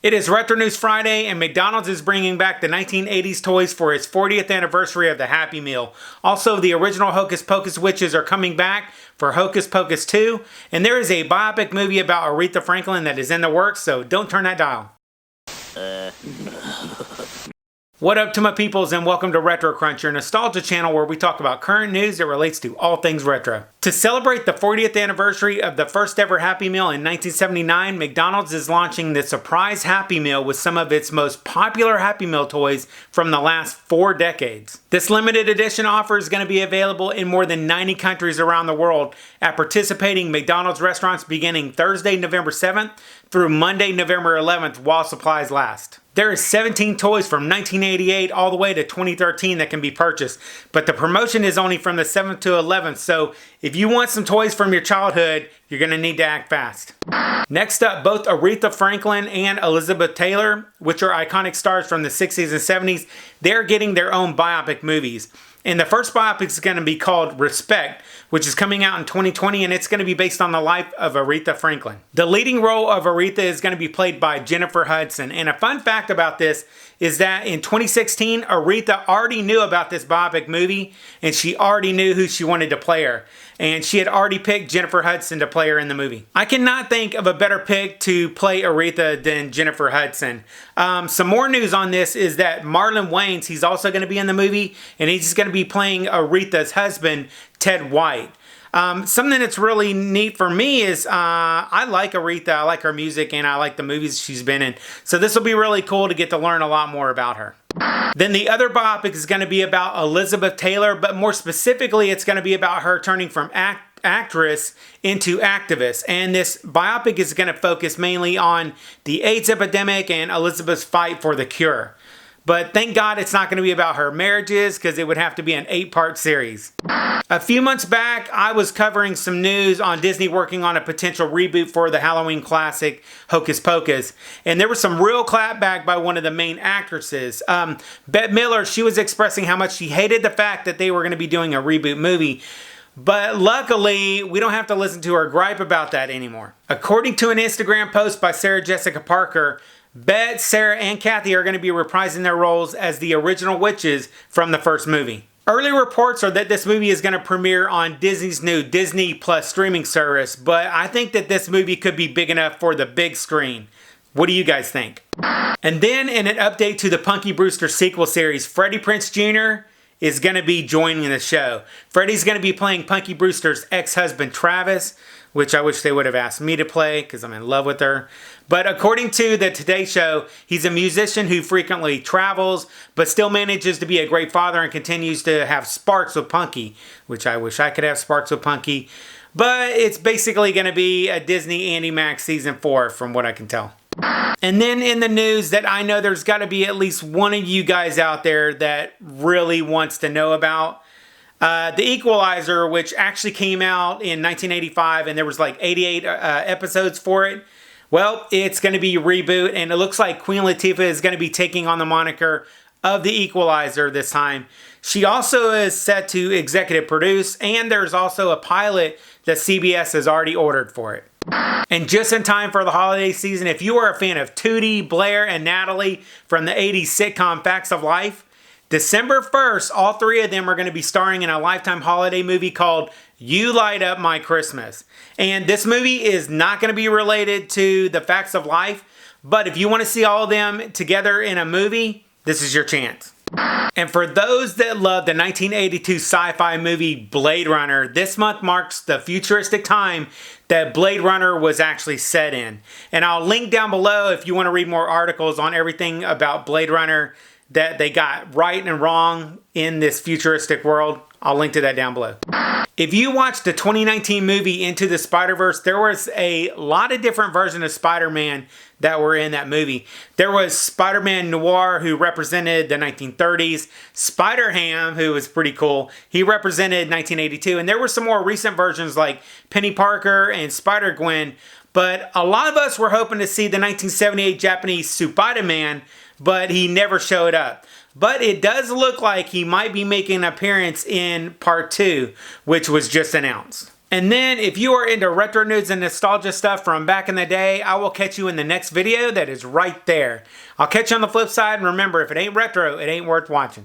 It is Retro News Friday, and McDonald's is bringing back the 1980s toys for its 40th anniversary of the Happy Meal. Also, the original Hocus Pocus Witches are coming back for Hocus Pocus 2, and there is a biopic movie about Aretha Franklin that is in the works, so don't turn that dial. What up to my peoples, and welcome to Retro Crunch, your nostalgia channel where we talk about current news that relates to all things retro. To celebrate the 40th anniversary of the first ever Happy Meal in 1979, McDonald's is launching the surprise Happy Meal with some of its most popular Happy Meal toys from the last 4 decades. This limited edition offer is going to be available in more than 90 countries around the world at participating McDonald's restaurants beginning Thursday, November 7th through Monday, November 11th while supplies last. There is 17 toys from 1988 all the way to 2013 that can be purchased, but the promotion is only from the 7th to 11th, so if you want some toys from your childhood, you're going to need to act fast. Next up, both Aretha Franklin and Elizabeth Taylor, which are iconic stars from the 60s and 70s, they're getting their own biopic movies. And the first biopic is going to be called Respect, which is coming out in 2020, and it's going to be based on the life of Aretha Franklin. The leading role of Aretha is going to be played by Jennifer Hudson. And a fun fact about this is that in 2016, Aretha already knew about this biopic movie, and she already knew who she wanted to play her. And she had already picked Jennifer Hudson to play her in the movie. I cannot think of a better pick to play Aretha than Jennifer Hudson. Some more news on this is that Marlon Wayans, he's also going to be in the movie, and he's going to be playing Aretha's husband, Ted White. Something that's really neat for me is I like Aretha, I like her music, and I like the movies she's been in. So this will be really cool to get to learn a lot more about her. Then the other biopic is going to be about Elizabeth Taylor, but more specifically, it's going to be about her turning from actress into activist. And this biopic is going to focus mainly on the AIDS epidemic and Elizabeth's fight for the cure. But thank God it's not going to be about her marriages, because it would have to be an 8-part series. A few months back, I was covering some news on Disney working on a potential reboot for the Halloween classic Hocus Pocus. And there was some real clapback by one of the main actresses. Bette Midler, she was expressing how much she hated the fact that they were going to be doing a reboot movie. But luckily, we don't have to listen to her gripe about that anymore. According to an Instagram post by Sarah Jessica Parker, Bette, Sarah, and Kathy are going to be reprising their roles as the original witches from the first movie. Early reports are that this movie is going to premiere on Disney's new Disney Plus streaming service, but I think that this movie could be big enough for the big screen. What do you guys think? And then in an update to the Punky Brewster sequel series, Freddy Prinze Jr. is going to be joining the show. Freddy's going to be playing Punky Brewster's ex-husband Travis, which I wish they would have asked me to play because I'm in love with her. But according to the Today Show, he's a musician who frequently travels, but still manages to be a great father and continues to have sparks with Punky, which I wish I could have sparks with Punky. But it's basically going to be a Disney Andy Max season 4 from what I can tell. And then in the news that I know there's got to be at least one of you guys out there that really wants to know about. The Equalizer, which actually came out in 1985, and there was like 88 episodes for it. Well, it's going to be a reboot, and it looks like Queen Latifah is going to be taking on the moniker of the Equalizer this time. She also is set to executive produce, and there's also a pilot that CBS has already ordered for it. And just in time for the holiday season, if you are a fan of Tootie, Blair, and Natalie from the 80s sitcom Facts of Life, December 1st, all 3 of them are going to be starring in a Lifetime holiday movie called You Light Up My Christmas. And this movie is not going to be related to the Facts of Life, but if you want to see all of them together in a movie, this is your chance. And for those that love the 1982 sci-fi movie Blade Runner, this month marks the futuristic time that Blade Runner was actually set in. And I'll link down below if you want to read more articles on everything about Blade Runner that they got right and wrong in this futuristic world. I'll link to that down below. If you watched the 2019 movie Into the Spiderverse, there was a lot of different versions of Spider-Man that were in that movie. There was Spider-Man Noir, who represented the 1930s. Spider-Ham, who was pretty cool, he represented 1982. And there were some more recent versions like Penny Parker and Spider-Gwen. But a lot of us were hoping to see the 1978 Japanese Spider-Man, but he never showed up. But it does look like he might be making an appearance in part 2, which was just announced. And then if you are into retro news and nostalgia stuff from back in the day, I will catch you in the next video that is right there. I'll catch you on the flip side, and remember, if it ain't retro, it ain't worth watching.